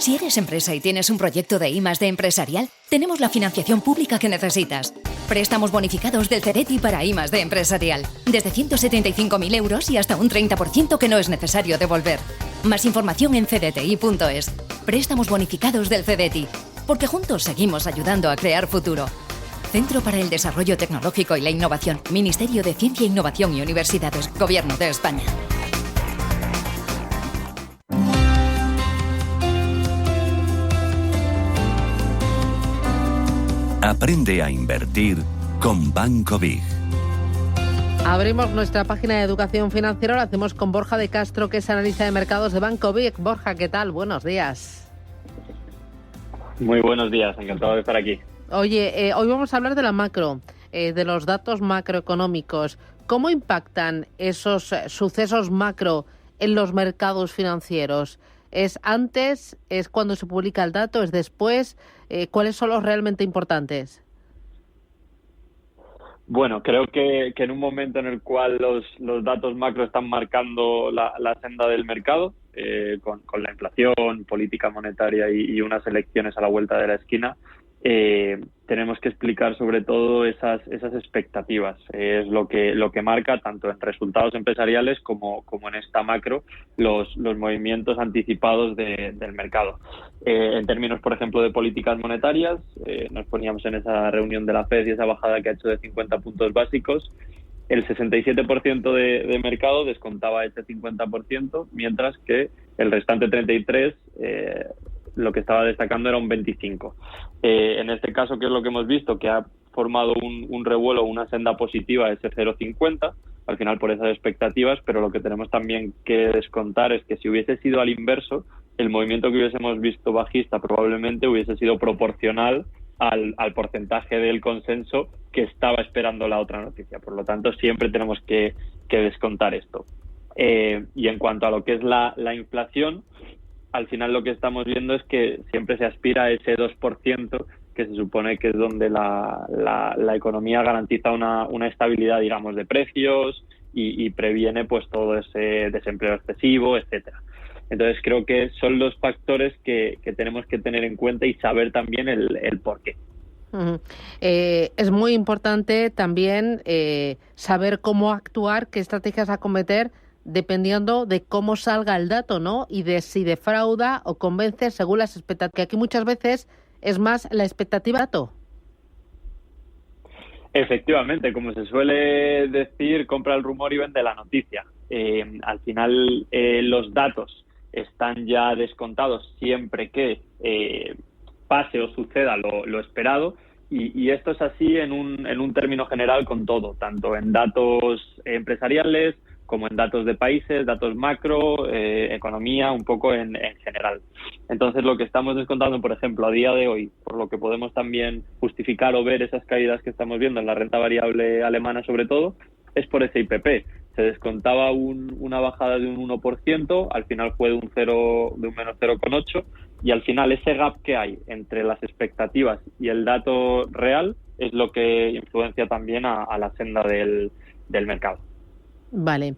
Si eres empresa y tienes un proyecto de I+D empresarial, tenemos la financiación pública que necesitas. Préstamos bonificados del CEDETI para I+D empresarial. Desde 175.000 euros y hasta un 30% que no es necesario devolver. Más información en cdti.es. Préstamos bonificados del CEDETI. Porque juntos seguimos ayudando a crear futuro. Centro para el Desarrollo Tecnológico y la Innovación. Ministerio de Ciencia, Innovación y Universidades. Gobierno de España. Aprende a invertir con Banco Big. Abrimos nuestra página de educación financiera, lo hacemos con Borja de Castro, que es analista de mercados de Banco Big. Borja, ¿qué tal? Buenos días. Muy buenos días, encantado de estar aquí. Oye, hoy vamos a hablar de la macro, de los datos macroeconómicos. ¿Cómo impactan esos sucesos macro en los mercados financieros? ¿Es antes? ¿Es cuando se publica el dato? ¿Es después? ¿Cuáles son los realmente importantes? Bueno, creo que en un momento en el cual los datos macro están marcando la senda del mercado, con la inflación, política monetaria y unas elecciones a la vuelta de la esquina, tenemos que explicar sobre todo esas expectativas. Es lo que marca tanto en resultados empresariales como en esta macro los movimientos anticipados del mercado. En términos, por ejemplo, de políticas monetarias, nos poníamos en esa reunión de la FED y esa bajada que ha hecho de 50 puntos básicos. El 67% de mercado descontaba ese 50%, mientras que el restante 33% lo que estaba destacando era un 25%. En este caso, ¿qué es lo que hemos visto? Que ha formado un revuelo, una senda positiva ese 0,50, al final por esas expectativas, pero lo que tenemos también que descontar es que si hubiese sido al inverso, el movimiento que hubiésemos visto bajista probablemente hubiese sido proporcional al porcentaje del consenso que estaba esperando la otra noticia. Por lo tanto, siempre tenemos que descontar esto. Y en cuanto a lo que es la inflación, al final lo que estamos viendo es que siempre se aspira a ese 2%, que se supone que es donde la economía garantiza una estabilidad, digamos, de precios y previene pues todo ese desempleo excesivo, etcétera. Entonces creo que son los factores que tenemos que tener en cuenta y saber también el por qué. Uh-huh. Es muy importante también saber cómo actuar, qué estrategias acometer, dependiendo de cómo salga el dato, ¿no? Y de si defrauda o convence según las expectativas. Que aquí muchas veces es más la expectativa del dato. Efectivamente, como se suele decir, compra el rumor y vende la noticia. Al final los datos están ya descontados siempre que pase o suceda lo esperado, y esto es así en un término general con todo, tanto en datos empresariales como en datos de países, datos macro, economía, un poco en general. Entonces, lo que estamos descontando, por ejemplo, a día de hoy, por lo que podemos también justificar o ver esas caídas que estamos viendo en la renta variable alemana sobre todo, es por ese IPP. Se descontaba una bajada de un 1%, al final fue de un menos 0,8%, y al final ese gap que hay entre las expectativas y el dato real es lo que influencia también a la senda del mercado. Vale.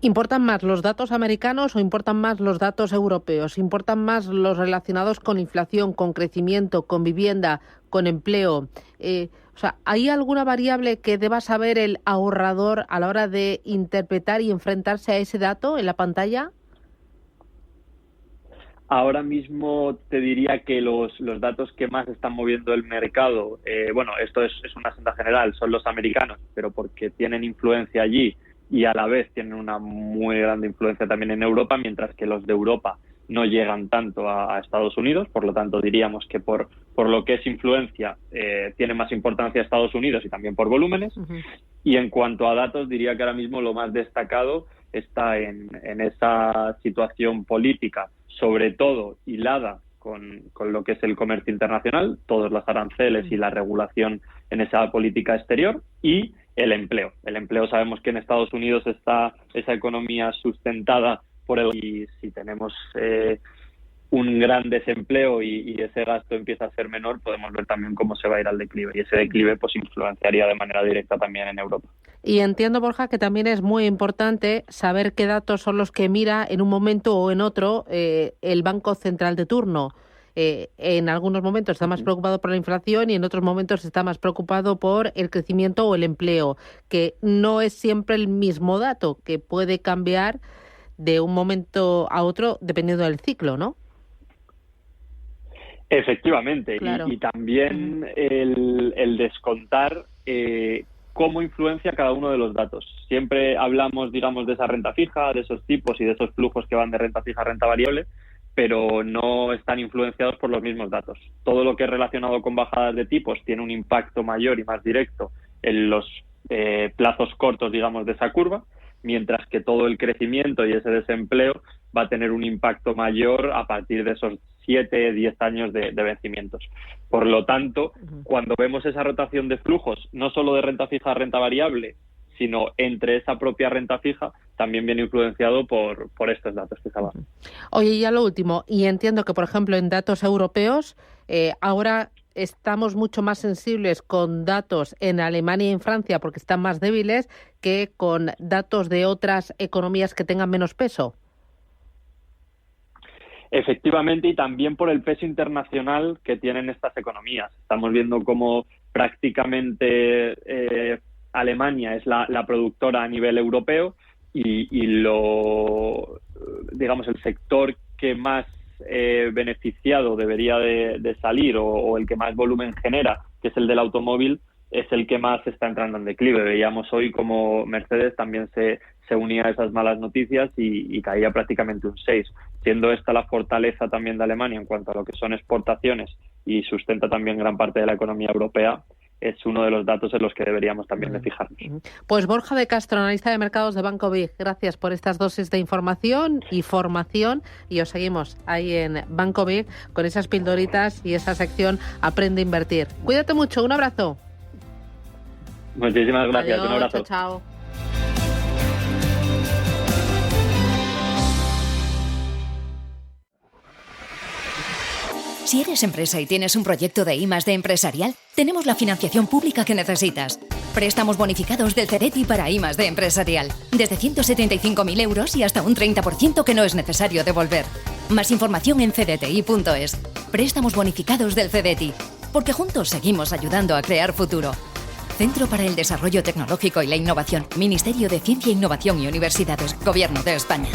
¿Importan más los datos americanos o importan más los datos europeos? ¿Importan más los relacionados con inflación, con crecimiento, con vivienda, con empleo? ¿Hay alguna variable que deba saber el ahorrador a la hora de interpretar y enfrentarse a ese dato en la pantalla? Ahora mismo te diría que los datos que más están moviendo el mercado, esto es una senda general, son los americanos, pero porque tienen influencia allí y a la vez tienen una muy grande influencia también en Europa, mientras que los de Europa no llegan tanto a Estados Unidos. Por lo tanto, diríamos que por lo que es influencia tiene más importancia Estados Unidos y también por volúmenes. Uh-huh. Y en cuanto a datos, diría que ahora mismo lo más destacado está en esa situación política, sobre todo hilada con lo que es el comercio internacional, todos los aranceles y la regulación en esa política exterior, y el empleo. El empleo, sabemos que en Estados Unidos está esa economía sustentada por y si tenemos un gran desempleo y ese gasto empieza a ser menor, podemos ver también cómo se va a ir al declive, y ese declive pues influenciaría de manera directa también en Europa. Y entiendo, Borja, que también es muy importante saber qué datos son los que mira en un momento o en otro el Banco Central de turno. En algunos momentos está más preocupado por la inflación y en otros momentos está más preocupado por el crecimiento o el empleo, que no es siempre el mismo dato, que puede cambiar de un momento a otro dependiendo del ciclo, ¿no? Efectivamente, Claro. y también el descontar cómo influencia cada uno de los datos. Siempre hablamos, digamos, de esa renta fija, de esos tipos y de esos flujos que van de renta fija a renta variable, pero no están influenciados por los mismos datos. Todo lo que es relacionado con bajadas de tipos tiene un impacto mayor y más directo en los plazos cortos, digamos, de esa curva, mientras que todo el crecimiento y ese desempleo va a tener un impacto mayor a partir de esos 7, 10 años de vencimientos. Por lo tanto, cuando vemos esa rotación de flujos, no solo de renta fija a renta variable, sino entre esa propia renta fija, también viene influenciado por estos datos que estaba. Oye, ya lo último, y entiendo que, por ejemplo, en datos europeos, ahora estamos mucho más sensibles con datos en Alemania y en Francia porque están más débiles que con datos de otras economías que tengan menos peso. Efectivamente, y también por el peso internacional que tienen estas economías. Estamos viendo cómo prácticamente Alemania es la productora a nivel europeo y digamos, el sector que más beneficiado debería de salir o el que más volumen genera, que es el del automóvil, es el que más está entrando en declive. Veíamos hoy como Mercedes también se unía a esas malas noticias y caía prácticamente un 6. Siendo esta la fortaleza también de Alemania en cuanto a lo que son exportaciones y sustenta también gran parte de la economía europea, es uno de los datos en los que deberíamos también de fijarnos. Pues Borja de Castro, analista de mercados de Banco BIG, gracias por estas dosis de información y formación, y os seguimos ahí en Banco BIG con esas pildoritas y esa sección Aprende a Invertir. Cuídate mucho, un abrazo. Muchísimas gracias. Adiós, un abrazo. Chao. Si eres empresa y tienes un proyecto de I+D empresarial, tenemos la financiación pública que necesitas. Préstamos bonificados del CEDETI para I+D empresarial. Desde 175.000 euros y hasta un 30% que no es necesario devolver. Más información en cdti.es. Préstamos bonificados del CEDETI. Porque juntos seguimos ayudando a crear futuro. Centro para el Desarrollo Tecnológico y la Innovación. Ministerio de Ciencia, Innovación y Universidades. Gobierno de España.